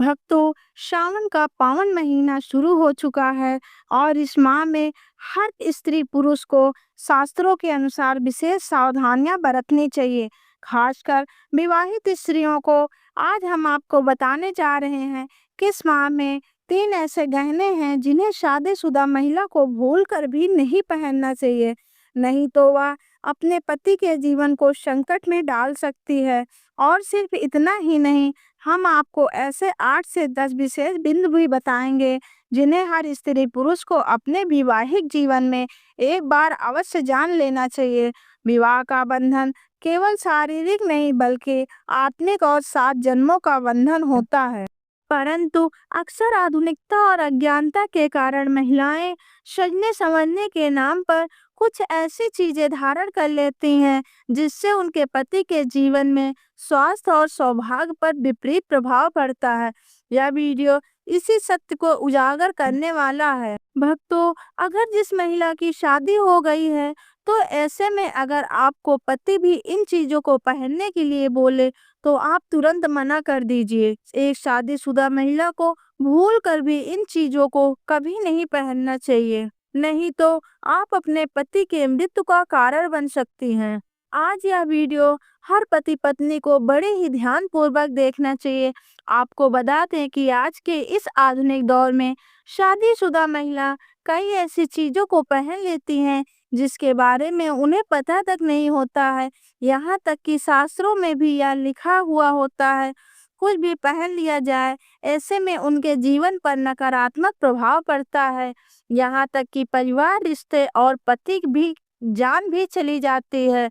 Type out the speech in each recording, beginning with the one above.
भक्तों, श्रावण का पावन महीना शुरू हो चुका है और इस माह में हर स्त्री पुरुष को शास्त्रों के अनुसार विशेष सावधानियां बरतनी चाहिए। खासकर विवाहित स्त्रियों को आज हम आपको बताने जा रहे हैं कि इस माह में 3 ऐसे गहने हैं जिन्हें शादीशुदा महिला को भूलकर भी नहीं पहनना चाहिए, नहीं तो वह अपने पति के जीवन को संकट में डाल सकती है। और सिर्फ इतना ही नहीं, हम आपको ऐसे 8 से 10 विशेष बिंदु भी बताएंगे जिन्हें हर स्त्री पुरुष को अपने वैवाहिक जीवन में एक बार अवश्य जान लेना चाहिए। विवाह का बंधन केवल शारीरिक नहीं बल्कि आत्मिक और 7 जन्मों का बंधन होता है। परंतु अक्सर आधुनिकता और अज्ञानता के कारण महिलाएं सजने संवरने के नाम पर कुछ ऐसी चीजें धारण कर लेती हैं जिससे उनके पति के जीवन में स्वास्थ्य और सौभाग्य पर विपरीत प्रभाव पड़ता है। यह वीडियो इसी सत्य को उजागर करने वाला है। भक्तों, अगर जिस महिला की शादी हो गई है तो ऐसे में अगर आपको पति भी इन चीजों को पहनने के लिए बोले तो आप तुरंत मना कर दीजिए। एक शादीशुदा महिला को भूल कर भी इन चीजों को कभी नहीं पहनना चाहिए, नहीं तो आप अपने पति के मृत्यु का कारण बन सकती हैं। आज यह वीडियो हर पति पत्नी को बड़े ही ध्यान पूर्वक देखना चाहिए। आपको बता दें कि आज के इस आधुनिक दौर में शादीशुदा महिला कई ऐसी चीजों को पहन लेती हैं जिसके बारे में उन्हें पता तक नहीं होता है। यहाँ तक कि शास्त्रों में भी यह लिखा हुआ होता है, कुछ भी पहन लिया जाए ऐसे में उनके जीवन पर नकारात्मक प्रभाव पड़ता है। यहाँ तक कि परिवार, रिश्ते और पति भी जान भी चली जाती है।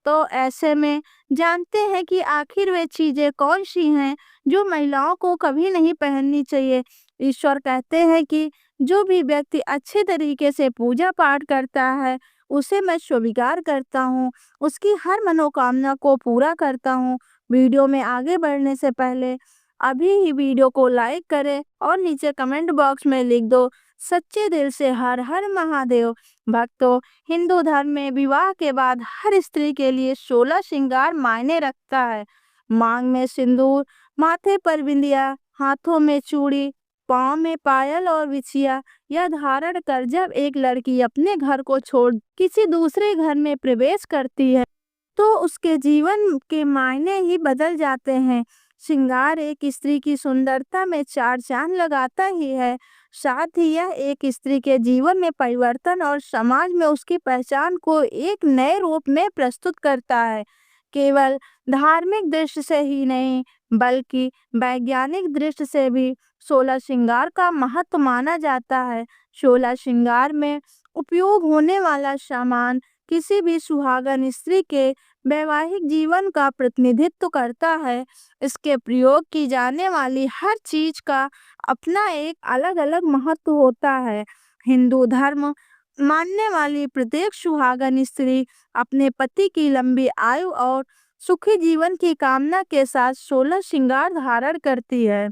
तो ऐसे में जानते हैं कि आखिर वे चीजें कौन सी हैं जो महिलाओं को कभी नहीं पहननी चाहिए। ईश्वर कहते हैं कि जो भी व्यक्ति अच्छे तरीके से पूजा पाठ करता है उसे मैं स्वीकार करता हूँ, उसकी हर मनोकामना को पूरा करता हूँ। वीडियो में आगे बढ़ने से पहले अभी ही वीडियो को लाइक करें और नीचे कमेंट बॉक्स में लिख दो सच्चे दिल से हर हर महादेव। भक्तों, हिंदू धर्म में विवाह के बाद हर स्त्री के लिए 16 श्रृंगार मायने रखता है। मांग में सिंदूर, माथे पर बिंदिया, हाथों में चूड़ी, पाँव में पायल और बिछिया यह धारण कर जब एक लड़की अपने घर को छोड़ किसी दूसरे घर में प्रवेश करती है तो उसके जीवन के मायने ही बदल जाते हैं। श्रृंगार एक स्त्री की सुंदरता में 4 चांद लगाता ही है, साथ ही यह एक स्त्री के जीवन में परिवर्तन और समाज में उसकी पहचान को एक नए रूप में प्रस्तुत करता है। केवल धार्मिक दृष्टि से ही नहीं बल्कि वैज्ञानिक दृष्टि से भी 16 श्रृंगार का महत्व माना जाता है। 16 श्रृंगार में उपयोग होने वाला सामान किसी भी सुहागन स्त्री के वैवाहिक जीवन का प्रतिनिधित्व करता है। इसके प्रयोग की जाने वाली हर चीज का अपना एक अलग-अलग महत्व होता है। हिंदू धर्म मानने वाली प्रत्येक सुहागन स्त्री अपने पति की लंबी आयु और सुखी जीवन की कामना के साथ 16 श्रृंगार धारण करती है।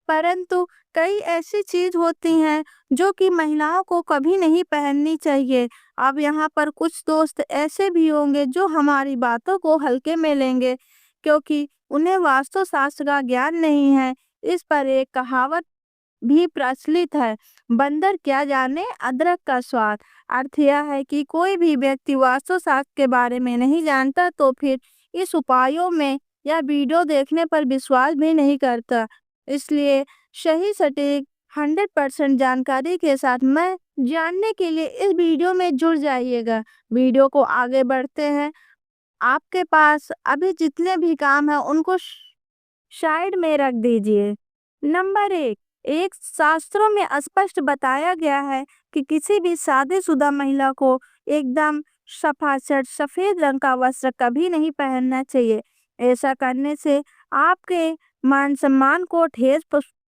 परंतु कई ऐसी चीज होती हैं जो कि महिलाओं को कभी नहीं पहननी चाहिए। अब यहाँ पर कुछ दोस्त ऐसे भी होंगे जो हमारी बातों को हल्के में लेंगे क्योंकि उन्हें वास्तुशास्त्र का ज्ञान नहीं है। इस पर एक कहावत भी प्रचलित है, बंदर क्या जाने अदरक का स्वाद। अर्थ यह है कि कोई भी व्यक्ति वास्तुशास्त्र के बारे में नहीं जानता तो फिर इस उपायों में या वीडियो देखने पर विश्वास भी नहीं करता। इसलिए सही सटीक 100% जानकारी के साथ मैं जानने के लिए इस वीडियो में जुड़ जाइएगा। वीडियो को आगे बढ़ते हैं। आपके पास अभी जितने भी काम है उनको साइड में रख दीजिए। नंबर 1, एक शास्त्रों में स्पष्ट बताया गया है कि किसी भी शादीशुदा महिला को एकदम सफाचट सफेद रंग का वस्त्र कभी नहीं पहनना चाहिए। ऐसा करने से आपके मान सम्मान को ठेस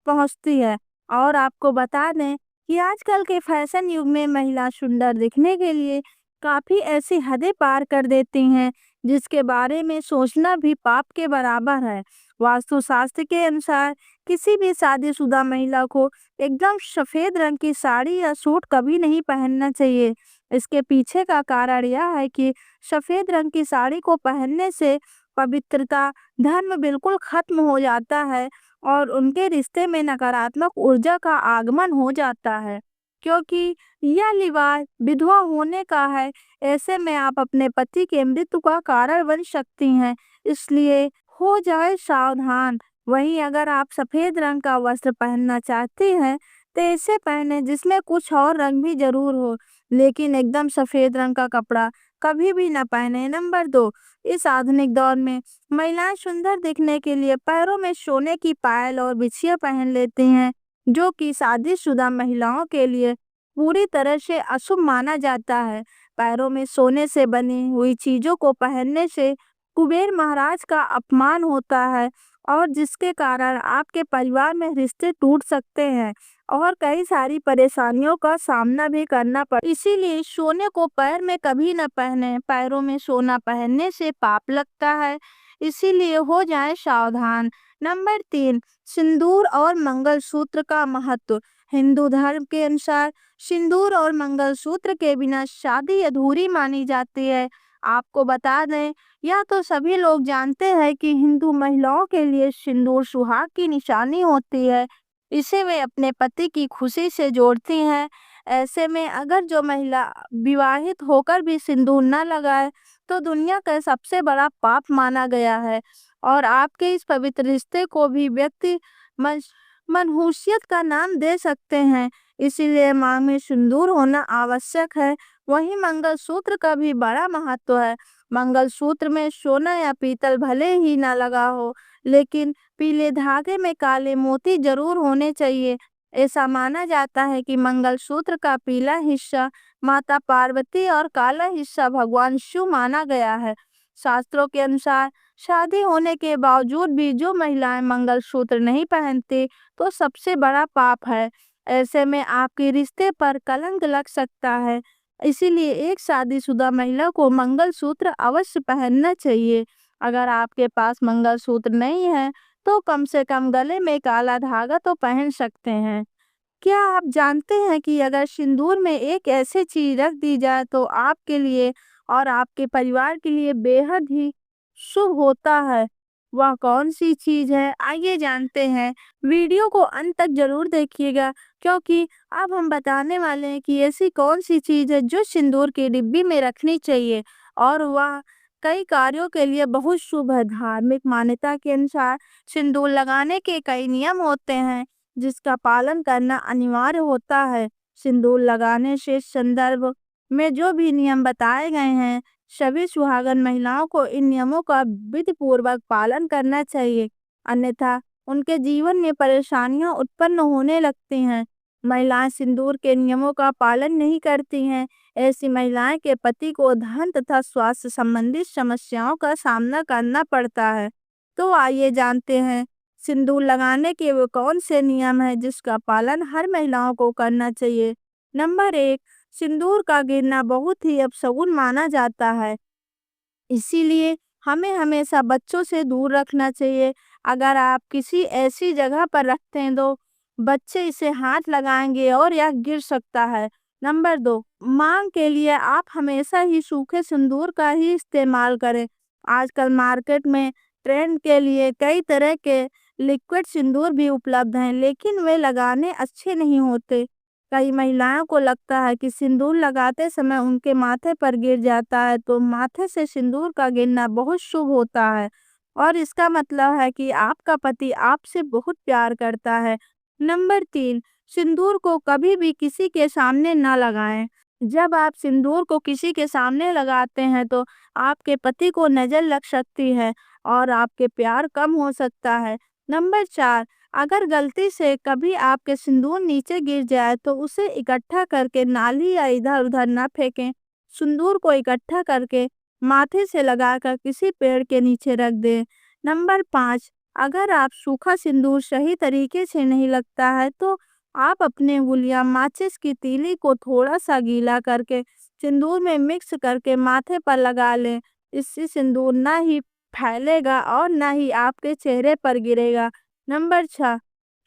पहुंचती है। और आपको बता दें कि आजकल के फैशन युग में महिला सुंदर दिखने के लिए काफी ऐसी हदें पार कर देती हैं जिसके बारे में सोचना भी पाप के बराबर है। वास्तुशास्त्र के अनुसार किसी भी शादीशुदा महिला को एकदम सफेद रंग की साड़ी या सूट कभी नहीं पहनना चाहिए। इसके पीछे का कारण यह है कि सफेद रंग की साड़ी को पहनने से पवित्रता, धर्म बिल्कुल खत्म हो जाता है और उनके रिश्ते में नकारात्मक ऊर्जा का आगमन हो जाता है, क्योंकि यह विवाह विधवा होने का है। ऐसे में आप अपने पति के मृत्यु का कारण बन सकती हैं, इसलिए हो जाए सावधान। वहीं अगर आप सफेद रंग का वस्त्र पहनना चाहती हैं, तो ऐसे पहने जिसमें कुछ और रंग भी जरूर हो, लेकिन एकदम सफेद रंग का कपड़ा कभी भी न पहने। नंबर 2, इस आधुनिक दौर में महिलाएं सुंदर दिखने के लिए पैरों में सोने की पायल और बिछिया पहन लेती हैं, जो कि शादीशुदा महिलाओं के लिए पूरी तरह से अशुभ माना जाता है। पैरों में सोने से बनी हुई चीजों को पहनने से कुबेर महाराज का अपमान होता है, और जिसके कारण आपके परिवार में रिश्ते टूट सकते हैं और कई सारी परेशानियों का सामना भी करना पड़। इसीलिए सोने को पैर में कभी न पहने। पैरों में सोना पहनने से पाप लगता है, इसीलिए हो जाएं सावधान। नंबर 3, सिंदूर और मंगलसूत्र का महत्व। हिंदू धर्म के अनुसार सिंदूर और मंगलसूत्र के बिना शादी अधूरी मानी जाती है। आपको बता दें, यह तो सभी लोग जानते हैं कि हिंदू महिलाओं के लिए सिंदूर सुहाग की निशानी होती है। इसे वे अपने पति की खुशी से जोड़ती हैं। ऐसे में अगर जो महिला विवाहित होकर भी सिंदूर न लगाए, तो दुनिया का सबसे बड़ा पाप माना गया है, और आपके इस पवित्र रिश्ते को भी व्यक्ति मन मनहूसियत का नाम दे सकते हैं। इसीलिए मांग में सिंदूर होना आवश्यक है। वहीं मंगलसूत्र का भी बड़ा महत्व है। मंगलसूत्र में सोना या पीतल भले ही ना लगा हो, लेकिन पीले धागे में काले मोती जरूर होने चाहिए। ऐसा माना जाता है कि मंगलसूत्र का पीला हिस्सा माता पार्वती और काला हिस्सा भगवान शिव माना गया है। शास्त्रों के अनुसार शादी होने के बावजूद भी जो महिलाएं मंगलसूत्र नहीं पहनती, तो सबसे बड़ा पाप है। ऐसे में आपके रिश्ते पर कलंक लग सकता है। इसीलिए एक शादीशुदा महिला को मंगलसूत्र अवश्य पहनना चाहिए। अगर आपके पास मंगलसूत्र नहीं है, तो कम से कम गले में काला धागा तो पहन सकते हैं। क्या आप जानते हैं कि अगर सिंदूर में एक ऐसी चीज रख दी जाए, तो आपके लिए और आपके परिवार के लिए बेहद ही शुभ होता है? वह कौन सी चीज है, आइए जानते हैं। वीडियो को अंत तक जरूर देखिएगा, क्योंकि अब हम बताने वाले हैं कि ऐसी कौन सी चीज है जो सिंदूर की डिब्बी में रखनी चाहिए, और वह कई कार्यों के लिए बहुत शुभ है। धार्मिक मान्यता के अनुसार सिंदूर लगाने के कई नियम होते हैं, जिसका पालन करना अनिवार्य होता है। सिंदूर लगाने से संदर्भ में जो भी नियम बताए गए हैं, सभी सुहागन महिलाओं को इन नियमों का विधि पूर्वक पालन करना चाहिए, अन्यथा उनके जीवन में परेशानियां उत्पन्न होने लगती हैं। महिलाएं सिंदूर के नियमों का पालन नहीं करती हैं, ऐसी महिलाएं के पति को धन तथा स्वास्थ्य संबंधित समस्याओं का सामना करना पड़ता है। तो आइए जानते हैं, सिंदूर लगाने के वो कौन से नियम हैं जिसका पालन हर महिलाओं को करना चाहिए। नंबर 1, सिंदूर का गिरना बहुत ही अपशगुन माना जाता है, इसीलिए हमें हमेशा बच्चों से दूर रखना चाहिए। अगर आप किसी ऐसी जगह पर रखते हैं, तो बच्चे इसे हाथ लगाएंगे और यह गिर सकता है। नंबर 2, मांग के लिए आप हमेशा ही सूखे सिंदूर का ही इस्तेमाल करें। आजकल मार्केट में ट्रेंड के लिए कई तरह के लिक्विड सिंदूर भी उपलब्ध हैं, लेकिन वे लगाने अच्छे नहीं होते। कई महिलाओं को लगता है कि सिंदूर लगाते समय उनके माथे पर गिर जाता है, तो माथे से सिंदूर का गिरना बहुत शुभ होता है, और इसका मतलब है कि आपका पति आपसे बहुत प्यार करता है। नंबर 3, सिंदूर को कभी भी किसी के सामने ना लगाएं। जब आप सिंदूर को किसी के सामने लगाते हैं, तो आपके पति को नजर लग सकती है और आपके प्यार कम हो सकता है। नंबर 4, अगर गलती से कभी आपके सिंदूर नीचे गिर जाए, तो उसे इकट्ठा करके नाली या इधर उधर न फेंकें। सिंदूर को इकट्ठा करके माथे से लगाकर किसी पेड़ के नीचे रख दें। नंबर 5, अगर आप सूखा सिंदूर सही तरीके से नहीं लगता है, तो आप अपने उंगलियां माचिस की तीली को थोड़ा सा गीला करके सिंदूर में मिक्स करके माथे पर लगा लें। इससे सिंदूर ना ही फैलेगा और ना ही आपके चेहरे पर गिरेगा। नंबर 6,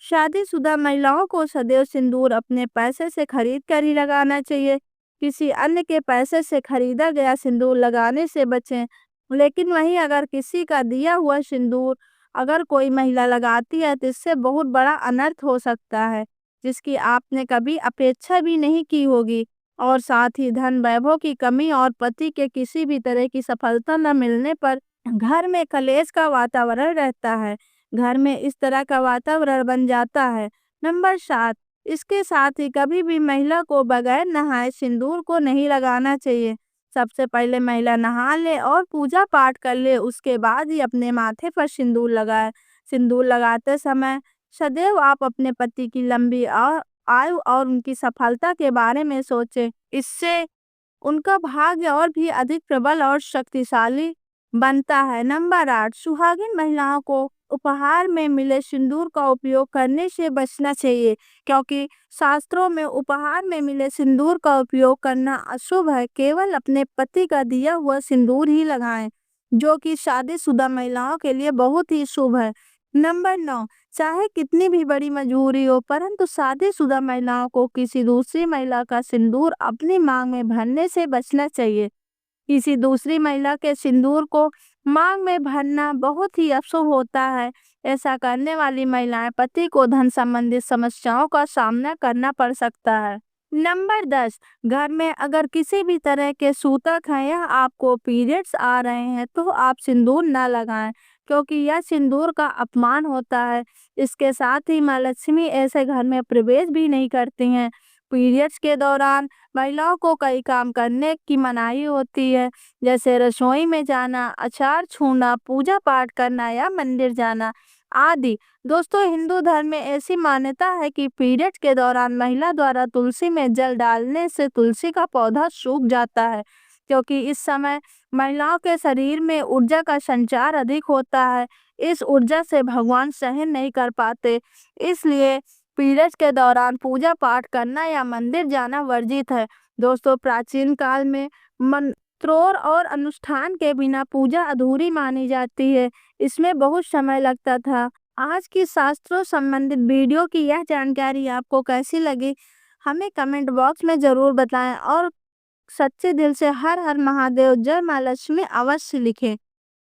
शादीशुदा महिलाओं को सदैव सिंदूर अपने पैसे से खरीद कर ही लगाना चाहिए। किसी अन्य के पैसे से खरीदा गया सिंदूर लगाने से बचें। लेकिन वहीं अगर किसी का दिया हुआ सिंदूर अगर कोई महिला लगाती है तो इससे बहुत बड़ा अनर्थ हो सकता है, जिसकी आपने कभी अपेक्षा भी नहीं की होगी। और साथ ही धन वैभव की कमी और पति के किसी भी तरह की सफलता न मिलने पर घर में कलेश का वातावरण रहता है। घर में इस तरह का वातावरण बन जाता है। नंबर 7, इसके साथ ही कभी भी महिला को बगैर नहाए सिंदूर को नहीं लगाना चाहिए। सबसे पहले महिला नहा ले और पूजा पाठ कर ले, उसके बाद ही अपने माथे पर सिंदूर लगाए। सिंदूर लगाते समय सदैव आप अपने पति की लंबी आयु और उनकी सफलता के बारे में सोचें। इससे उनका भाग्य और भी अधिक प्रबल और शक्तिशाली बनता है। नंबर 8, सुहागिन महिलाओं को उपहार में मिले सिंदूर का उपयोग करने से बचना चाहिए, क्योंकि शास्त्रों में उपहार में मिले सिंदूर का उपयोग करना अशुभ है। केवल अपने पति का दिया हुआ सिंदूर ही लगाएं, जो कि शादीशुदा महिलाओं के लिए बहुत ही शुभ है। नंबर 9, चाहे कितनी भी बड़ी मजबूरी हो, परंतु शादीशुदा महिलाओं को किसी दूसरी महिला का सिंदूर अपनी मांग में भरने से बचना चाहिए। किसी दूसरी महिला के सिंदूर को मांग में भरना बहुत ही अशुभ होता है। ऐसा करने वाली महिलाएं पति को धन संबंधित समस्याओं का सामना करना पड़ सकता है। नंबर 10, घर में अगर किसी भी तरह के सूतक हैं या आपको पीरियड्स आ रहे हैं तो आप सिंदूर न लगाएं, क्योंकि यह सिंदूर का अपमान होता है। इसके साथ ही माँ लक्ष्मी ऐसे घर में प्रवेश भी नहीं करती हैं। पीरियड्स के दौरान महिलाओं को कई काम करने की मनाही होती है, जैसे रसोई में जाना, अचार छूना, पूजा पाठ करना या मंदिर जाना आदि। दोस्तों, हिंदू धर्म में ऐसी मान्यता है कि पीरियड के दौरान महिला द्वारा तुलसी में जल डालने से तुलसी का पौधा सूख जाता है, क्योंकि इस समय महिलाओं के शरीर में ऊर्जा का संचार अधिक होता है। इस ऊर्जा से भगवान सहन नहीं कर पाते, इसलिए पीरियड्स के दौरान पूजा पाठ करना या मंदिर जाना वर्जित है। दोस्तों, प्राचीन काल में मंत्रों और अनुष्ठान के बिना पूजा अधूरी मानी जाती है। इसमें बहुत समय लगता था। आज की शास्त्रों संबंधित वीडियो की यह जानकारी आपको कैसी लगी, हमें कमेंट बॉक्स में ज़रूर बताएं और सच्चे दिल से हर हर महादेव, जय माँ लक्ष्मी अवश्य लिखें।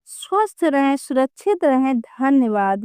स्वस्थ रहें, सुरक्षित रहें। धन्यवाद।